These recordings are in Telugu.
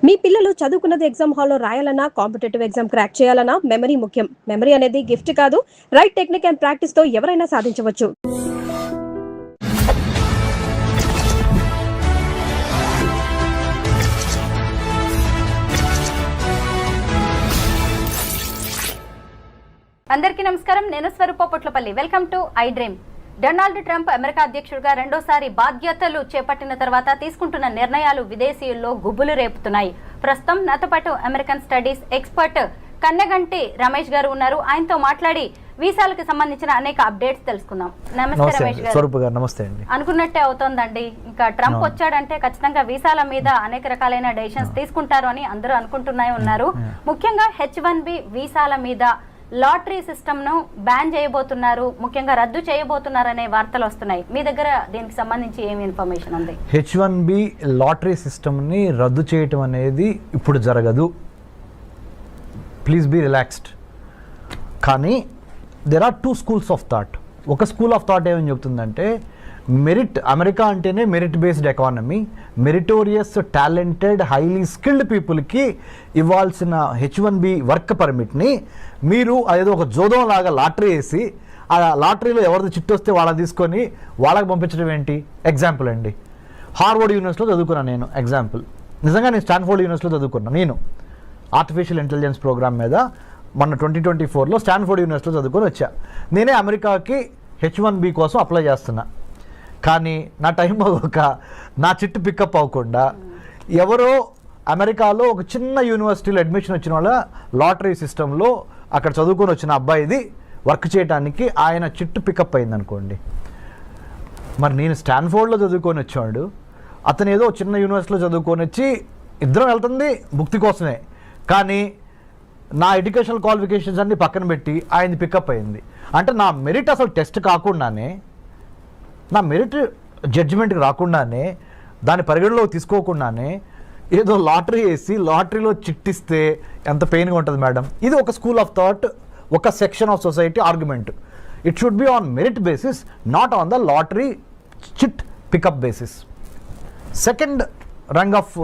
మీ పిల్లలు చదువుకున్నది ఎగ్జామ్ హాల్లో రాయాలన్నా కాంపిటేటివ్ ఎగ్జామ్ క్రాక్ చేయాలన్నా మెమరీ ముఖ్యం. మెమరీ అనేది గిఫ్ట్ కాదు, రైట్ టెక్నిక్ అండ్ ప్రాక్టీస్ తో ఎవరైనా సాధించవచ్చు. అందరికీ నమస్కారం. నేను Swaroopa Potlapalli. Welcome to I dream. Donald Trump America అధ్యక్షుడిగా రెండోసారి బాధ్యతలు చేపట్టిన తర్వాత తీసుకుంటున్న నిర్ణయాలు విదేశీయుల్లో గుబులు రేపుతున్నాయి. ప్రస్తుతం నాతో పాటు American studies expert Kanneganti Ramesh గారు ఉన్నారు. ఆయనతో మాట్లాడి వీసాలకు సంబంధించిన అనేక అప్డేట్స్ తెలుసుకుందాం. నమస్తే రమేష్ గారు. నమస్తే అండి. అనుకున్నట్టే అవుతోందండి. ఇంకా ట్రంప్ వచ్చాడంటే ఖచ్చితంగా వీసాల మీద అనేక రకాలైన డెసిషన్స్ తీసుకుంటారు అని అందరూ అనుకుంటూనే ఉన్నారు. ముఖ్యంగా H1B వీసాల మీద లాటరీ సిస్టమ్ ను బ్యాన్ చేయబోతున్నారు, ముఖ్యంగా రద్దు చేయబోతున్నారు అనే వార్తలు వస్తున్నాయి. మీ దగ్గర దీనికి సంబంధించి ఏమి ఇన్ఫర్మేషన్ ఉంది? H1B లాటరీ సిస్టమ్ ని రద్దు చేయటం అనేది ఇప్పుడు జరగదు. Please be relaxed. కానీ there are two schools of thought. ఒక స్కూల్ ఆఫ్ థాట్ ఏమని చెప్తుందంటే, మెరిట్, అమెరికా అంటేనే merit based economy, meritorious talented highly skilled పీపుల్కి ఇవ్వాల్సిన H1B వర్క్ పర్మిట్ని మీరు అదేదో ఒక జోదం లాగా లాటరీ వేసి ఆ లాటరీలో ఎవరిది చిట్టు వస్తే వాళ్ళని తీసుకొని వాళ్ళకి పంపించడం ఏంటి? ఎగ్జాంపుల్ అండి, హార్వర్డ్ యూనివర్సిటీలో చదువుకున్నాను నేను. ఎగ్జాంపుల్, నిజంగా నేను స్టాన్ఫోర్డ్ యూనివర్సిటీలో చదువుకున్నాను. నేను ఆర్టిఫిషియల్ ఇంటెలిజెన్స్ ప్రోగ్రామ్ మీద మొన్న 2024లో స్టాన్ఫోర్డ్ యూనివర్సిటీలో చదువుకొని వచ్చా. నేనే అమెరికాకి H1B కోసం అప్లై చేస్తున్నా. కానీ నా టైం అవ్వక నా చిట్టు పికప్ అవ్వకుండా ఎవరో అమెరికాలో ఒక చిన్న యూనివర్సిటీలో అడ్మిషన్ వచ్చిన వాళ్ళ లాటరీ సిస్టంలో అక్కడ చదువుకొని వచ్చిన అబ్బాయిది వర్క్ చేయడానికి ఆయన చిట్టు పికప్ అయింది అనుకోండి. మరి నేను స్టాన్ఫోర్డ్లో చదువుకొని వచ్చాడు, అతను ఏదో చిన్న యూనివర్సిటీలో చదువుకొని వచ్చి ఇద్దరం వెళ్తుంది భుక్తి కోసమే. కానీ నా ఎడ్యుకేషనల్ క్వాలిఫికేషన్స్ అన్ని పక్కన పెట్టి ఆయనది పికప్ అయింది. అంటే నా మెరిట్ అసలు టెస్ట్ కాకుండానే, నా మెరిట్ జడ్జిమెంట్కి రాకుండానే, దాని పరిగణలోకి తీసుకోకుండానే ఏదో లాటరీ వేసి లాటరీలో చిట్టిస్తే ఎంత పెయిన్గా ఉంటుంది మేడం. ఇది ఒక స్కూల్ ఆఫ్ థాట్, ఒక section of society argument. It should be on merit basis, not on the lottery chit pickup basis. Second rung of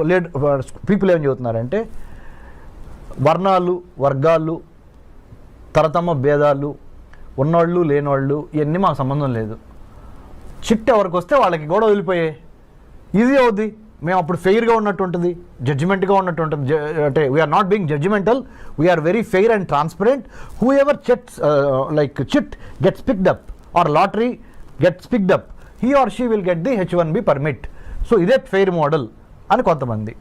people ఏం చెబుతున్నారంటే, వర్ణాలు, వర్గాలు, తరతమ భేదాలు, ఉన్నోళ్ళు లేనోళ్ళు ఇవన్నీ మాకు సంబంధం లేదు. చిట్ ఎవరికి వస్తే వాళ్ళకి కూడా వదిలిపోయే ఈజీ అవుద్ది. మేము అప్పుడు ఫెయిర్గా ఉన్నట్టు ఉంటుంది, జడ్జిమెంట్గా ఉన్నట్టు ఉంటుంది. అంటే we're not being judgmental, we're very fair and transparent. Whoever like chit gets picked up or lottery gets picked up, he or she will get the H1B permit. So ఇదే ఫెయిర్ మోడల్ అని కొంతమంది.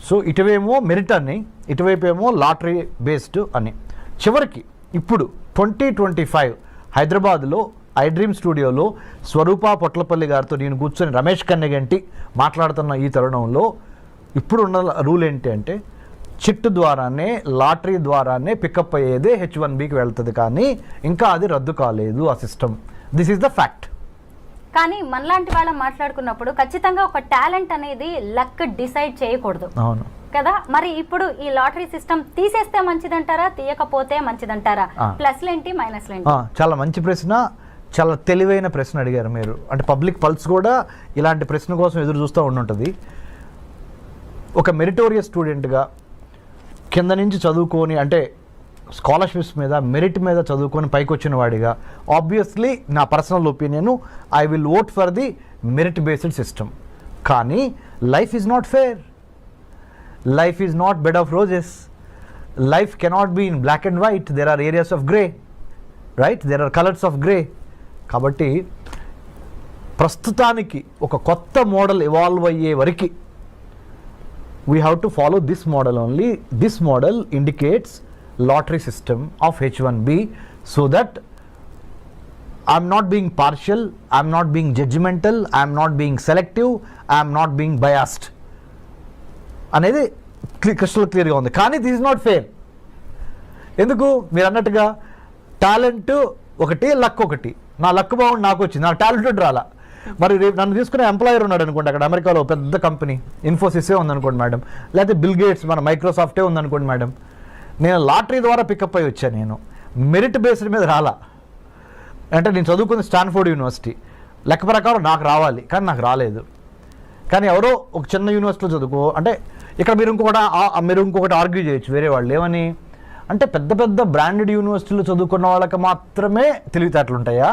సో ఇటువేమో మెరిట్ అని, ఇటువైపు ఏమో లాటరీ బేస్డ్ అని. చివరికి ఇప్పుడు 2025 హైదరాబాద్లో ఐ డ్రీమ్ స్టూడియోలో స్వరూప పొట్లపల్లి గారితో నేను కూర్చొని రమేష్ కన్నెగంటి మాట్లాడుతున్న ఈ తరుణంలో ఇప్పుడు ఉన్న రూల్ ఏంటి అంటే, చిట్టు ద్వారానే, లాటరీ ద్వారానే పికప్ అయ్యేదే H1Bకి వెళ్తుంది. కానీ ఇంకా అది రద్దు కాలేదు ఆ system. This is the fact. కానీ మనలాంటి వాళ్ళం మాట్లాడుకున్నప్పుడు ఖచ్చితంగా ఒక టాలెంట్ అనేది లక్ డిసైడ్ చేయకూడదు. అవును కదా. మరి ఇప్పుడు ఈ లాటరీ సిస్టమ్ తీసేస్తే మంచిదంటారా, తీయకపోతే మంచిదంటారా? ప్లస్లు ఏంటి, మైనస్లు ఏంటి? చాలా మంచి ప్రశ్న, చాలా తెలివైన ప్రశ్న అడిగారు మీరు. అంటే పబ్లిక్ పల్స్ కూడా ఇలాంటి ప్రశ్న కోసం ఎదురు చూస్తూ ఉండుంటుంది. ఒక మెరిటోరియస్ స్టూడెంట్గా కింద నుంచి చదువుకొని, అంటే స్కాలర్షిప్స్ మీద, మెరిట్ మీద చదువుకొని పైకి వచ్చిన వాడిగా, ఆబ్వియస్లీ నా personal opinion, I will vote for the merit based system. కానీ life is not fair, life is not bed of roses, life cannot be in black and white, there are areas of grey, right, there are colours of grey. కాబట్టి ప్రస్తుతానికి ఒక కొత్త మోడల్ ఇవాల్వ్ అయ్యే వరకు we have to follow this model only. This model indicates lottery system of H1B, so that I'm not being partial, I'm not being judgemental, I'm not being selective, I'm not being biased అనేది క్రిస్టల్ క్లియర్గా ఉంది. కానీ దిస్ ఇస్ నాట్ ఫెయిర్. ఎందుకు? మీరు అన్నట్టుగా టాలెంట్ ఒకటి, లక్ ఒకటి. నా లక్ బాగుండి నాకు వచ్చింది, నా టాలెంటెడ్ రాలా. మరి రేపు నన్ను తీసుకునే ఎంప్లాయర్ ఉన్నాడు అనుకోండి, అక్కడ అమెరికాలో పెద్ద కంపెనీ ఇన్ఫోసిసే ఉందనుకోండి మేడం, లేకపోతే బిల్ గేట్స్, మన మైక్రోసాఫ్టే ఉందనుకోండి మేడం. నేను లాటరీ ద్వారా పికప్ అయ్యి వచ్చాను, నేను మెరిట్ బేస్డ్ మీద రాలా. అంటే నేను చదువుకుంది స్టాన్ఫోర్డ్ యూనివర్సిటీ, లెక్క ప్రకారం నాకు రావాలి, కానీ నాకు రాలేదు. కానీ ఎవరో ఒక చిన్న యూనివర్సిటీలో చదువుకో, అంటే ఇక్కడ మీరు ఇంకొకటి ఆర్గ్యూ చేయొచ్చు వేరే వాళ్ళు ఏమని అంటే పెద్ద పెద్ద బ్రాండెడ్ యూనివర్సిటీలు చదువుకున్న వాళ్ళకి మాత్రమే తెలివితేటలు ఉంటాయా,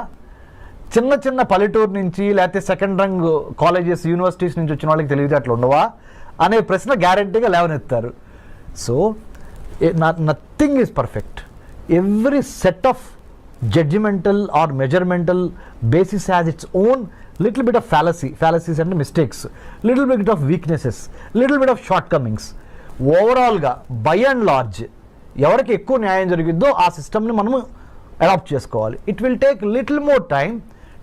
చిన్న చిన్న పల్లెటూరు నుంచి లేకపోతే సెకండ్ రంగ్ కాలేజెస్ యూనివర్సిటీస్ నుంచి వచ్చిన వాళ్ళకి తెలివితేటలు ఉండవా అనే ప్రశ్న గ్యారంటీగా లేవనెత్తారు. So nothing is perfect. Every set of judgemental or measuremental basis has its own little bit of fallacies అంటే mistakes, little bit of weaknesses, little bit of shortcomings. ఓవరాల్గా బై అండ్ లార్జ్ ఎవరికి ఎక్కువ న్యాయం జరిగిద్దో ఆ సిస్టమ్ని మనము అడాప్ట్ చేసుకోవాలి. It will take little more time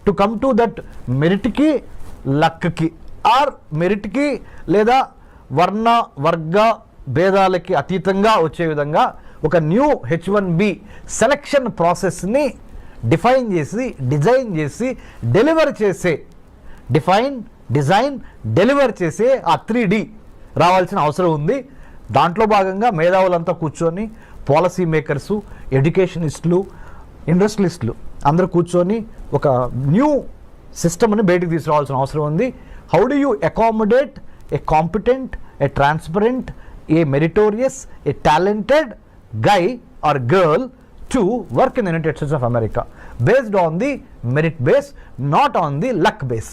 to come to that మెరిట్కి లక్కి ఆర్ మెరిట్కి లేదా వర్గ భేదాలకి అతీతంగా వచ్చే విధంగా ఒక న్యూ H1B సెలక్షన్ ప్రాసెస్ని డిఫైన్ చేసి డిజైన్ చేసి డెలివర్ చేసే డెలివర్ చేసే ఆ 3D రావాల్సిన అవసరం ఉంది. దాంట్లో భాగంగా మేధావులంతా కూర్చొని పాలసీ మేకర్సు, ఎడ్యుకేషనిస్టులు, ఇండస్ట్రియలిస్టులు అందరూ కూర్చొని ఒక న్యూ సిస్టమ్ని బయటికి తీసుకురావాల్సిన అవసరం ఉంది. How do you accommodate A competent, A transparent, A meritorious, A talented guy or girl to work in the United States of America based on the merit base, not on the luck base.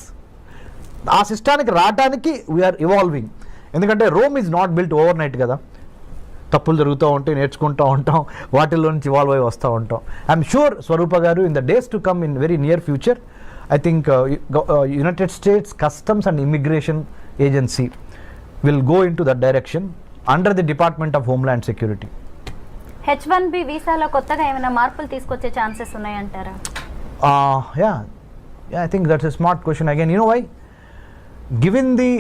ఆ సిస్టానికి రావడానికి వీఆర్ ఇవాల్వింగ్. ఎందుకంటే Rome is not built over night కదా, తప్పులు జరుగుతూ ఉంటాయి, నేర్చుకుంటూ ఉంటాం, వాటిల్లో నుంచి ఇవాల్వ్ అయి వస్తూ ఉంటాం. ఐఎమ్ షూర్ స్వరూప గారు in the days to come in very near future I think United states customs and immigration agency will go in to that direction under the department of homeland security. H1B వీసాలో కొత్తగా ఏమైనా మార్పులు తీసుకొచ్చే chances ఉన్నాయంటారా? I think that's a smart question again. You know why? Given the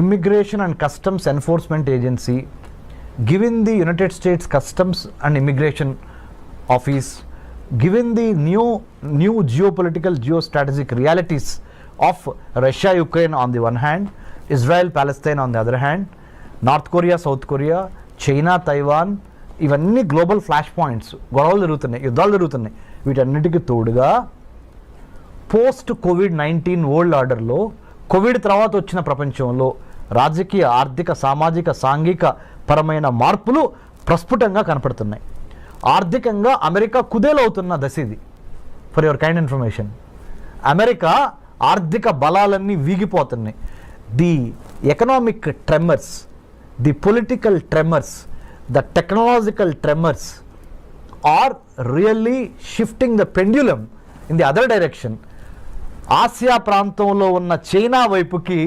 Immigration and Customs Enforcement Agency, given the United States Customs and Immigration Office, given the new geopolitical geostrategic realities of Russia Ukraine on the one hand, Israel Palestine on the other hand, North Korea South Korea, China Taiwan, ఇవన్నీ గ్లోబల్ ఫ్లాష్ పాయింట్స్, గొడవలు జరుగుతున్నాయి, యుద్ధాలు జరుగుతున్నాయి. వీటన్నిటికీ తోడుగా పోస్ట్ COVID-19 వరల్డ్ ఆర్డర్లో కోవిడ్ తర్వాత వచ్చిన ప్రపంచంలో రాజకీయ, ఆర్థిక, సామాజిక, సాంఘిక పరమైన మార్పులు ప్రస్ఫుటంగా కనపడుతున్నాయి. ఆర్థికంగా అమెరికా కుదేలవుతున్న దశ ఇది. For your kind information, America ఆర్థిక బలాలన్నీ వీగిపోతున్నాయి. The economic tremors, the political tremors, the technological tremors are really shifting the pendulum in the other direction. Asia ప్రాంతంలో ఉన్న చైనా వైపుకి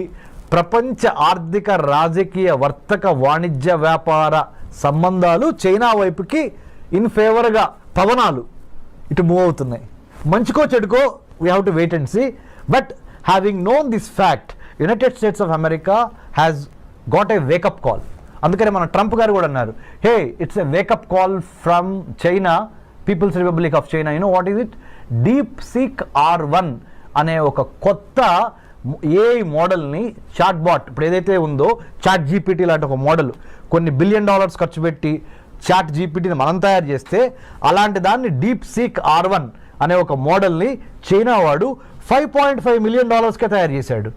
ప్రపంచ ఆర్థిక, రాజకీయ, వర్తక, వాణిజ్య, వ్యాపార సంబంధాలు చైనా వైపుకి ఇన్ ఫేవర్గా పవనాలు ఇటు మూవ్ అవుతున్నాయి. మంచికో చెడుకో we have to wait and see. But having known this fact, United States of America has got a wake up call. అందుకని మన ట్రంప్ గారు కూడా అన్నారు, hey it's a wake up call from China, People's Republic of China. You know what is it? DeepSeek R1 అనే ఒక కొత్త AI మోడల్ని, చాట్ బాట్ ఇప్పుడు ఏదైతే ఉందో చాట్ GPT లాంటి ఒక మోడల్, కొన్ని $1 బిలియన్ ఖర్చు పెట్టి చాట్ GPTని మనం తయారు చేస్తే, అలాంటి దాన్ని DeepSeek R1 అనే ఒక మోడల్ని చైనా వాడు $5.5 మిలియన్ తయారు చేశాడు.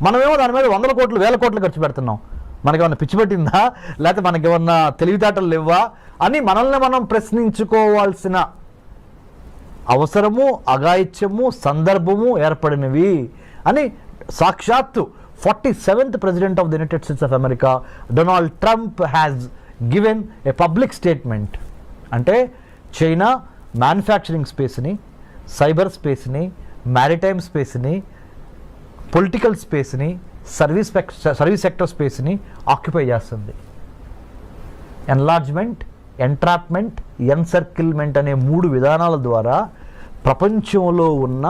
మనమేమో దాని మీద 100 కోట్లు 1000 కోట్లు ఖర్చు పెడుతున్నాం. మనకేమన్నా పిచ్చి పట్టిందా, లేకపోతే మనకేమన్నా తెలివితేటలు లేవా అని మనల్ని మనం ప్రశ్నించుకోవాల్సిన అవసరము, అఘాయిత్యము, సందర్భము ఏర్పడినవి అని సాక్షాత్తు 47th president of the United States of America Donald Trump has given a public statement. అంటే చైనా మ్యానుఫ్యాక్చరింగ్ స్పేస్ని, సైబర్ స్పేస్ని, మ్యారిటైమ్ స్పేస్ని, పొలిటికల్ స్పేస్ని, సర్వీస్ సెక్టర్ స్పేస్ని ఆక్యుపై చేస్తుంది. ఎన్లార్జ్మెంట్, ఎంట్రాప్మెంట్, ఎన్సర్కిల్మెంట్ అనే 3 విధానాల ద్వారా ప్రపంచంలో ఉన్న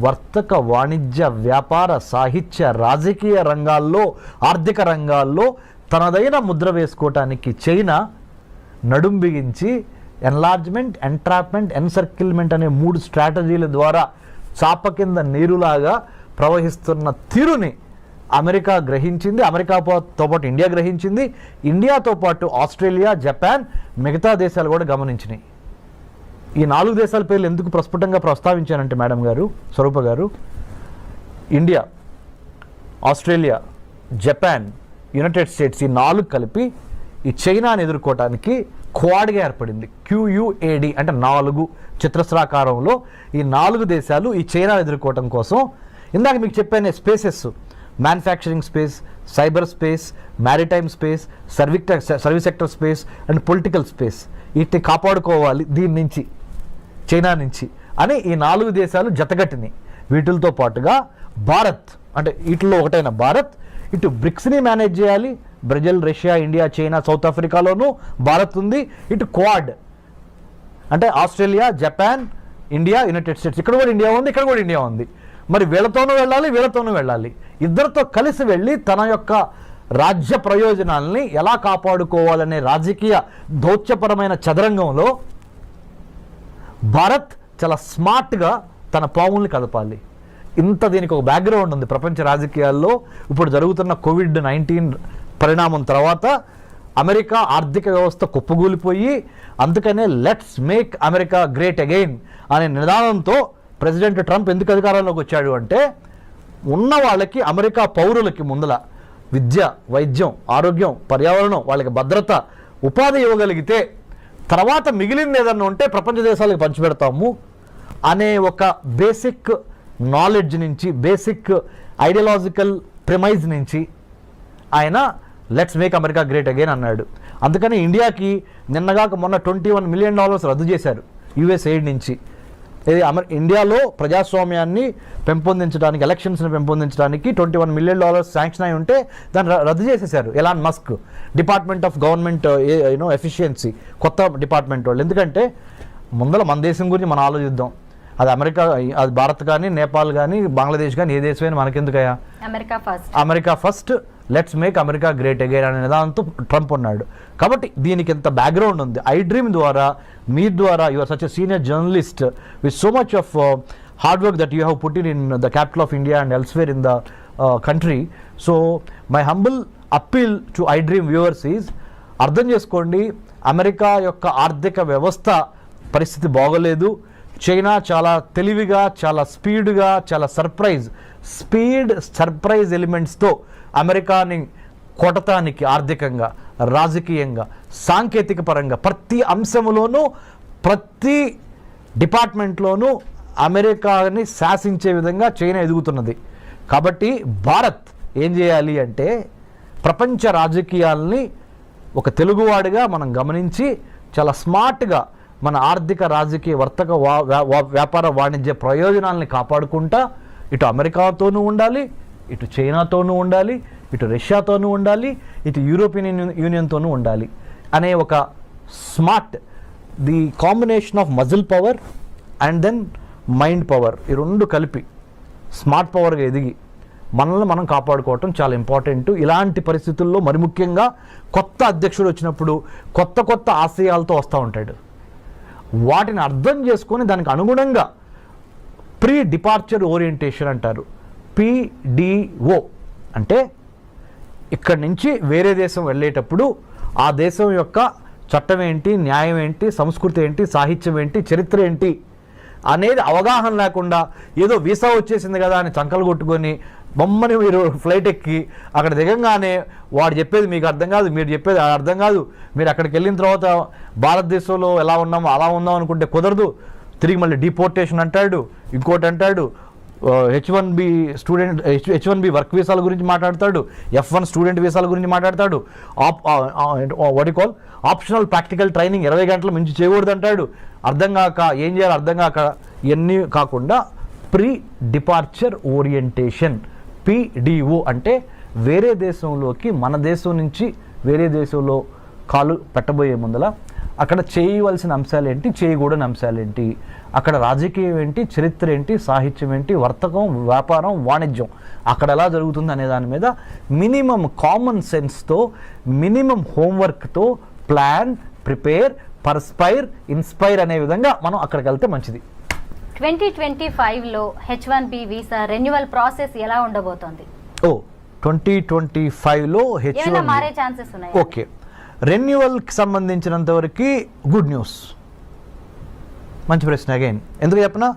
వర్తక, వాణిజ్య, వ్యాపార, సాహిత్య, రాజకీయ రంగాల్లో, ఆర్థిక రంగాల్లో తనదైన ముద్ర వేసుకోవటానికి చైనా నడుం బిగించి ఎన్లార్జ్మెంట్, ఎంట్రాప్మెంట్, ఎన్సర్కిల్మెంట్ అనే 3 స్ట్రాటజీల ద్వారా చాప కింద నీరులాగా ప్రవహిస్తున్న తీరుని అమెరికా గ్రహించింది. అమెరికాతో పాటు ఇండియా గ్రహించింది. ఇండియాతో పాటు ఆస్ట్రేలియా, జపాన్, మిగతా దేశాలు కూడా గమనించినాయి. ఈ 4 దేశాల పేర్లు ఎందుకు ప్రస్ఫుటంగా ప్రస్తావించానంటే మేడం గారు, స్వరూప గారు, India, Australia, Japan, United states ఈ 4 కలిపి ఈ చైనాని ఎదుర్కోవటానికి క్వాడ్గా ఏర్పడింది. QUAD అంటే 4 చతురస్రాకారంలో ఈ 4 దేశాలు ఈ చైనా ఎదుర్కోవటం కోసం ఇందాక మీకు చెప్పాను spaces, manufacturing space, cyber space, maritime space, service sector space and political space, వీటిని కాపాడుకోవాలి దీని నుంచి, చైనా నుంచి అని ఈ 4 దేశాలు జతగట్టినాయి. వీటితో పాటుగా భారత్ అంటే వీటిలో ఒకటైన భారత్ ఇటు బ్రిక్స్ని మేనేజ్ చేయాలి. Brazil, Russia, India, China, South ఆఫ్రికాలోనూ భారత్ ఉంది. ఇటు క్వాడ్ అంటే Australia, Japan, India, United States, ఇక్కడ కూడా ఇండియా ఉంది, ఇక్కడ కూడా ఇండియా ఉంది. మరి వీళ్ళతోనూ వెళ్ళాలి, వీళ్ళతోనూ వెళ్ళాలి. ఇద్దరితో కలిసి వెళ్ళి తన యొక్క రాజ్య ప్రయోజనాల్ని ఎలా కాపాడుకోవాలనే రాజకీయ దౌత్యపరమైన చదరంగంలో భారత్ చాలా స్మార్ట్గా తన పావుల్ని కదపాలి. ఇంత దీనికి ఒక బ్యాక్గ్రౌండ్ ఉంది ప్రపంచ రాజకీయాల్లో. ఇప్పుడు జరుగుతున్న COVID-19 పరిణామం తర్వాత అమెరికా ఆర్థిక వ్యవస్థ కుప్పగూలిపోయి, అందుకనే let's make America great again అనే నినాదంతో ప్రెసిడెంట్ ట్రంప్ ఎందుకు అధికారంలోకి వచ్చాడు అంటే, ఉన్న వాళ్ళకి అమెరికా పౌరులకి ముందల విద్య, వైద్యం, ఆరోగ్యం, పర్యావరణం, వాళ్ళకి భద్రత, ఉపాధి ఇవ్వగలిగితే తర్వాత మిగిలింది ఏదన్నా ఉంటే ప్రపంచ దేశాలకు పంచిపెడతాము అనే ఒక బేసిక్ నాలెడ్జ్ నుంచి, బేసిక్ ఐడియాలజికల్ ప్రిమైజ్ నుంచి ఆయన let's make America great again అన్నాడు. అందుకని ఇండియాకి నిన్నగాక మొన్న $21 మిలియన్ రద్దు చేశారు US ఎయిడ్ నుంచి. ఇది ఇండియాలో ప్రజాస్వామ్యాన్ని పెంపొందించడానికి, ఎలక్షన్స్ని పెంపొందించడానికి $21 మిలియన్ శాంక్షన్ అయి ఉంటే దాన్ని రద్దు చేసేశారు Elon Musk, department of government efficiency, కొత్త డిపార్ట్మెంట్ వాళ్ళు. ఎందుకంటే ముందర మన దేశం గురించి మనం ఆలోచిద్దాం. అది అమెరికా, అది భారత్ కానీ, నేపాల్ కానీ, బంగ్లాదేశ్ కానీ, ఏ దేశమైనా మనకెందుకయ్యా, America first, let's make America great again అనే నిదానంతో ట్రంప్ ఉన్నాడు. కాబట్టి దీనికి ఎంత బ్యాక్గ్రౌండ్ ఉంది. ఐ డ్రీమ్ ద్వారా, మీ ద్వారా, you are such a senior journalist with so much of hard work that you have put in the capital of India and elsewhere in the country. So my humble appeal to I dream viewers is, అర్థం చేసుకోండి, అమెరికా యొక్క ఆర్థిక వ్యవస్థ పరిస్థితి బాగోలేదు. చైనా చాలా తెలివిగా, చాలా స్పీడ్గా, చాలా సర్ప్రైజ్ ఎలిమెంట్స్తో అమెరికాని కొట్టటానికి ఆర్థికంగా, రాజకీయంగా, సాంకేతిక పరంగా ప్రతి అంశంలోనూ, ప్రతి డిపార్ట్మెంట్లోనూ అమెరికాని శాసించే విధంగా చైనా ఎదుగుతున్నది. కాబట్టి భారత్ ఏం చేయాలి అంటే, ప్రపంచ రాజకీయాల్ని ఒక తెలుగువాడిగా మనం గమనించి చాలా స్మార్ట్గా మన ఆర్థిక, రాజకీయ, వర్తక, వ్యాపార, వాణిజ్య ప్రయోజనాల్ని కాపాడుకుంటా ఇటు అమెరికాతోనూ ఉండాలి, ఇటు చైనాతోనూ ఉండాలి, ఇటు రష్యాతోనూ ఉండాలి, ఇటు యూరోపియన్ యూనియన్తోనూ ఉండాలి అనే ఒక smart, the combination of muscle power and then mind power, ఈ రెండు కలిపి స్మార్ట్ పవర్గా ఎదిగి మనల్ని మనం కాపాడుకోవటం చాలా ఇంపార్టెంట్. ఇలాంటి పరిస్థితుల్లో మరి ముఖ్యంగా కొత్త అధ్యక్షుడు వచ్చినప్పుడు కొత్త ఆశయాలతో వస్తూ ఉంటాడు. వాటిని అర్థం చేసుకొని దానికి అనుగుణంగా ప్రీ డిపార్చర్ ఓరియంటేషన్ అంటారు, PDO అంటే ఇక్కడి నుంచి వేరే దేశం వెళ్ళేటప్పుడు ఆ దేశం యొక్క చట్టం ఏంటి, న్యాయం ఏంటి, సంస్కృతి ఏంటి, సాహిత్యం ఏంటి, చరిత్ర ఏంటి అనేది అవగాహన లేకుండా ఏదో వీసా వచ్చేసింది కదా అని చంకలు కొట్టుకొని బొమ్మని మీరు ఫ్లైట్ ఎక్కి అక్కడ దిగంగానే వాడు చెప్పేది మీకు అర్థం కాదు, మీరు చెప్పేది అర్థం కాదు, మీరు అక్కడికి వెళ్ళిన తర్వాత భారతదేశంలో ఎలా ఉన్నామో అలా ఉందాం అనుకుంటే కుదరదు, తిరిగి మళ్ళీ డిపోర్టేషన్ అంటాడు, ఇంకోటి అంటాడు, H1B వర్క్ వీసాల గురించి మాట్లాడతాడు, F1 స్టూడెంట్ వీసాల గురించి మాట్లాడతాడు, ఆప్షనల్ ప్రాక్టికల్ ట్రైనింగ్ 20 గంటల మించి చేయకూడదు అంటాడు. అర్థం కాక ఏం చేయాలి అర్థం కాక ఇవన్నీ కాకుండా ప్రీ డిపార్చర్ ఓరియంటేషన్, PDO అంటే వేరే దేశంలోకి, మన దేశం నుంచి వేరే దేశంలో కాలు పెట్టబోయే ముందల అక్కడ చేయవలసిన అంశాలు ఏంటి, చేయకూడని అంశాలు ఏంటి, అక్కడ రాజకీయం ఏంటి, చరిత్ర ఏంటి, సాహిత్యం ఏంటి, వర్తకం, వ్యాపారం, వాణిజ్యం అక్కడ ఎలా జరుగుతుంది అనే దాని మీద మినిమం కామన్ సెన్స్తో, మినిమం హోంవర్క్తో ప్లాన్, ప్రిపేర్, పర్స్పైర్, ఇన్స్పైర్ అనే విధంగా మనం అక్కడికి వెళ్తే మంచిది. 2025లో H1B వీసా రెన్యువల్ ప్రాసెస్ ఎలా ఉండబోతోంది? 2025లో ఏమైనా మారే ఛాన్సెస్ ఉన్నాయి? ఓకే, రెన్యువల్కి సంబంధించినంత వరకు గుడ్ న్యూస్. మంచి ప్రశ్న అగైన్. ఎందుకు చెప్పనా,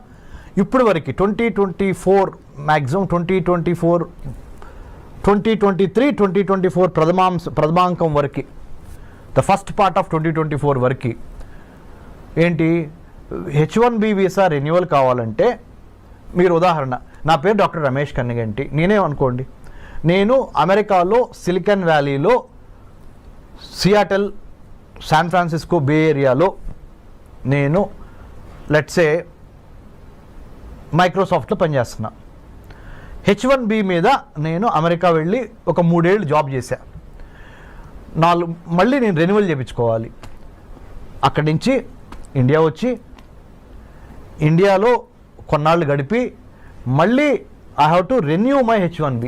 ఇప్పుడు వరకు 2024 మ్యాక్సిమం 2024 2023-2024 ప్రథమాంకం వరకు, ద ఫస్ట్ పార్ట్ ఆఫ్ 2024 వరకు ఏంటి, H1B వీసా రెన్యువల్ కావాలంటే మీరు ఉదాహరణ, నా పేరు డాక్టర్ రమేష్ కన్నిగంటి, నేనే అనుకోండి, నేను అమెరికాలో సిలికాన్ వ్యాలీలో సియాటల్, శాన్ ఫ్రాన్సిస్కో, బే ఏరియాలో నేను లెట్సే మైక్రోసాఫ్ట్లో పనిచేస్తున్నా. H1B మీద నేను అమెరికా వెళ్ళి ఒక 3 ఏళ్ళు జాబ్ చేశా. మళ్ళీ నేను రెన్యువల్ చేయించుకోవాలి. అక్కడి నుంచి ఇండియా వచ్చి ఇండియాలో కొన్నాళ్ళు గడిపి మళ్ళీ I have to renew my H1B.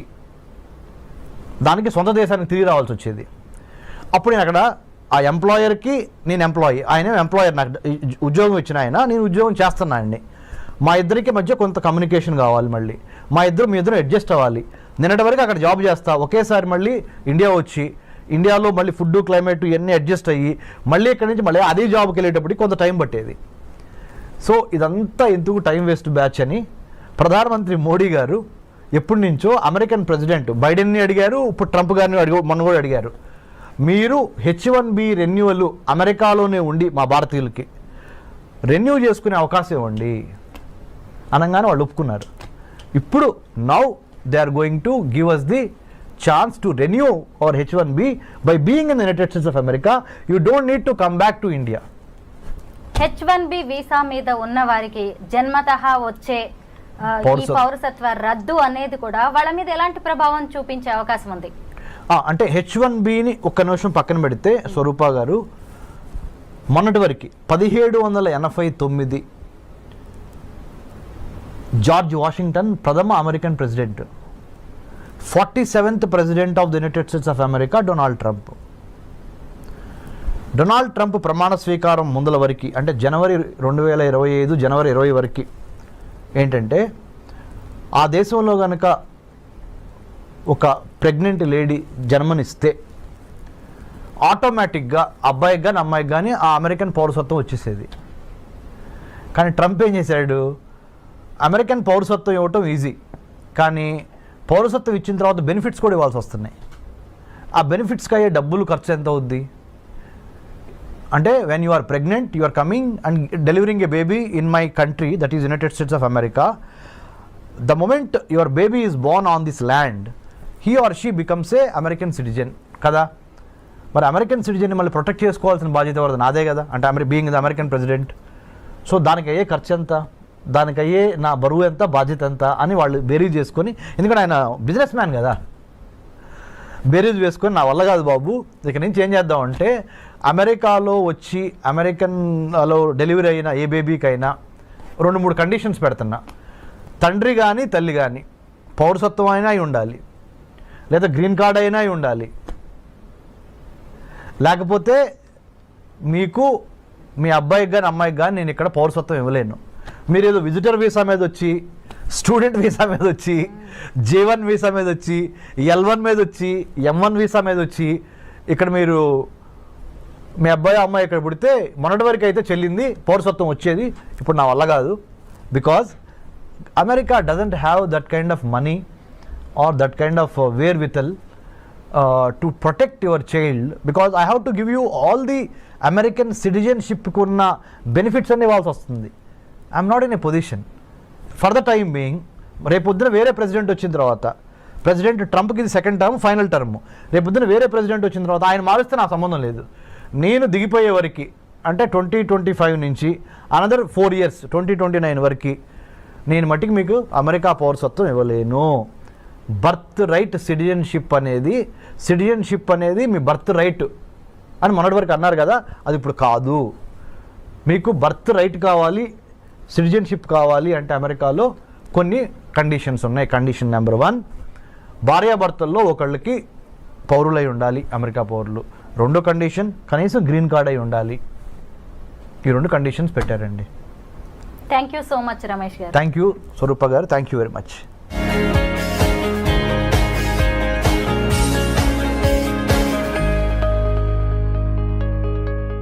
దానికి సొంత దేశానికి తిరిగి రావాల్సి వచ్చేది. అప్పుడు నేను అక్కడ ఆ ఎంప్లాయర్కి నేను ఎంప్లాయీ, ఆయన ఎంప్లాయర్, నాకు ఉద్యోగం ఇచ్చిన ఆయన, నేను ఉద్యోగం చేస్తున్నానండి. మా ఇద్దరికి మధ్య కొంత కమ్యూనికేషన్ కావాలి, మళ్ళీ మీ ఇద్దరు అడ్జస్ట్ అవ్వాలి. నిన్నటి వరకు అక్కడ జాబ్ చేస్తా, ఒకేసారి మళ్ళీ ఇండియా వచ్చి ఇండియాలో మళ్ళీ ఫుడ్, క్లైమేట్ ఇవన్నీ అడ్జస్ట్ అయ్యి మళ్ళీ ఇక్కడి నుంచి మళ్ళీ అదే జాబ్కి వెళ్ళేటప్పటికి కొంత టైం పట్టేది. సో ఇదంతా ఎందుకు టైం వేస్ట్ బ్యాచ్ అని ప్రధానమంత్రి మోడీ గారు ఎప్పటి నుంచో అమెరికన్ ప్రెసిడెంట్ బైడెన్ని అడిగారు, ఇప్పుడు ట్రంప్ గారిని మొన్న కూడా అడిగారు, మీరు H1B రెన్యువల్ అమెరికాలోనే ఉండి మా భారతీయులకి రెన్యూ చేసుకునే అవకాశం ఇవ్వండి అనగానే వాళ్ళు ఒప్పుకున్నారు. ఇప్పుడు now they are going to give us the chance to renew our H1B by being in the United States of America. You don't need to come back to India. H1B visa మీద ఉన్న వారికి జన్మతః వచ్చే ఈ పౌరసత్వ రద్దు అనేది కూడా వాళ్ళ మీద ఎలాంటి ప్రభావం చూపించే అవకాశం ఉంది? అంటే H1Bని ఒక్క నిమిషం పక్కన పెడితే స్వరూప గారు, మొన్నటి వరకు 1789 జార్జ్ వాషింగ్టన్ ప్రథమ American president, 47th president of the United States of America Donald Trump ప్రమాణ స్వీకారం ముందల వరకు, అంటే జనవరి 2025 జనవరి 20 వరకు ఏంటంటే, ఆ దేశంలో కనుక ఒక ప్రెగ్నెంట్ లేడీ జన్మనిస్తే ఆటోమేటిక్గా అబ్బాయికి కానీ అమ్మాయికి కానీ ఆ అమెరికన్ పౌరసత్వం వచ్చేసేది. కానీ ట్రంప్ ఏం చేశాడు, అమెరికన్ పౌరసత్వం ఇవ్వటం ఈజీ, కానీ పౌరసత్వం ఇచ్చిన తర్వాత బెనిఫిట్స్ కూడా ఇవ్వాల్సి వస్తున్నాయి. ఆ బెనిఫిట్స్కి అయ్యే డబ్బులు ఖర్చు ఎంత అవుద్ది అంటే, when you are pregnant, you are coming and delivering a baby in my country, that is United States of America. The moment your baby is born on this land, he or she becomes a American citizen కదా. మరి అమెరికన్ సిటిజన్ని మళ్ళీ ప్రొటెక్ట్ చేసుకోవాల్సిన బాధ్యత ఎవరిది? నాదే కదా, అంటే being the American president. So దానికి అయ్యే ఖర్చు ఎంత, దానికి అయ్యే నా బరువు ఎంత, బాధ్యత ఎంత అని వాళ్ళు బేరీజ్ చేసుకొని, ఎందుకంటే ఆయన బిజినెస్ మ్యాన్ కదా, బేరీజ్ వేసుకొని నా వల్ల కాదు బాబు, ఇక నుంచి ఏం చేద్దామంటే అమెరికాలో వచ్చి అమెరికన్లో డెలివరీ అయిన ఏ బేబీకైనా 2-3 కండిషన్స్ పెడుతున్నా. తండ్రి కానీ తల్లి కానీ పౌరసత్వం అయినా అయి ఉండాలి, లేదా గ్రీన్ కార్డ్ అయినా అయి ఉండాలి, లేకపోతే మీకు మీ అబ్బాయికి కానీ అమ్మాయికి కానీ నేను ఇక్కడ పౌరసత్వం ఇవ్వలేను. మీరు ఏదో విజిటర్ వీసా మీద వచ్చి, స్టూడెంట్ వీసా మీద వచ్చి, J1 వీసా మీద వచ్చి, L1 మీద వచ్చి, M1 వీసా మీద వచ్చి ఇక్కడ మీరు మీ అబ్బాయి అమ్మాయి ఇక్కడ పుడితే మొన్నటి వరకు అయితే చెల్లింది పౌరసత్వం వచ్చేది, ఇప్పుడు నా వల్ల కాదు. Because America doesn't have that kind of money or that kind of wherewithal to protect your child, because I have to give you all the American సిటిజన్షిప్కి ఉన్న బెనిఫిట్స్ అన్ని ఇవ్వాల్సి వస్తుంది. I'm not in a position for the time being. రేపొద్దున వేరే ప్రెసిడెంట్ వచ్చిన తర్వాత, ప్రెసిడెంట్ ట్రంప్కి ఇది సెకండ్ టర్మ్, ఫైనల్ టర్మ్, రేపొద్దున వేరే ప్రెసిడెంట్ వచ్చిన తర్వాత ఆయన మారిస్తే నాకు సంబంధం లేదు. నేను దిగిపోయే వరకు, అంటే 2025 నుంచి అనదర్ 4 years 2029 వరకు నేను మట్టికి మీకు అమెరికా పౌరసత్వం ఇవ్వలేను. బర్త్ రైట్ సిటిజన్షిప్ అనేది మీ బర్త్ రైట్ అని మొన్నటి వరకు అన్నారు కదా, అది ఇప్పుడు కాదు. మీకు బర్త్ రైట్ కావాలి, సిటిజన్షిప్ కావాలి అంటే అమెరికాలో కొన్ని కండిషన్స్ ఉన్నాయి. కండిషన్ నెంబర్ 1, భార్యాభర్తల్లో ఒకళ్ళకి పౌరులై ఉండాలి, అమెరికా పౌరులు. రెండో కండిషన్, కనీసం గ్రీన్ కార్డ్ అయి ఉండాలి. ఈ 2 కండిషన్స్ పెట్టారండి. Thank you so much Ramesh గారు. థ్యాంక్ యూ స్వరూప గారు, థ్యాంక్ యూ వెరీ మచ్.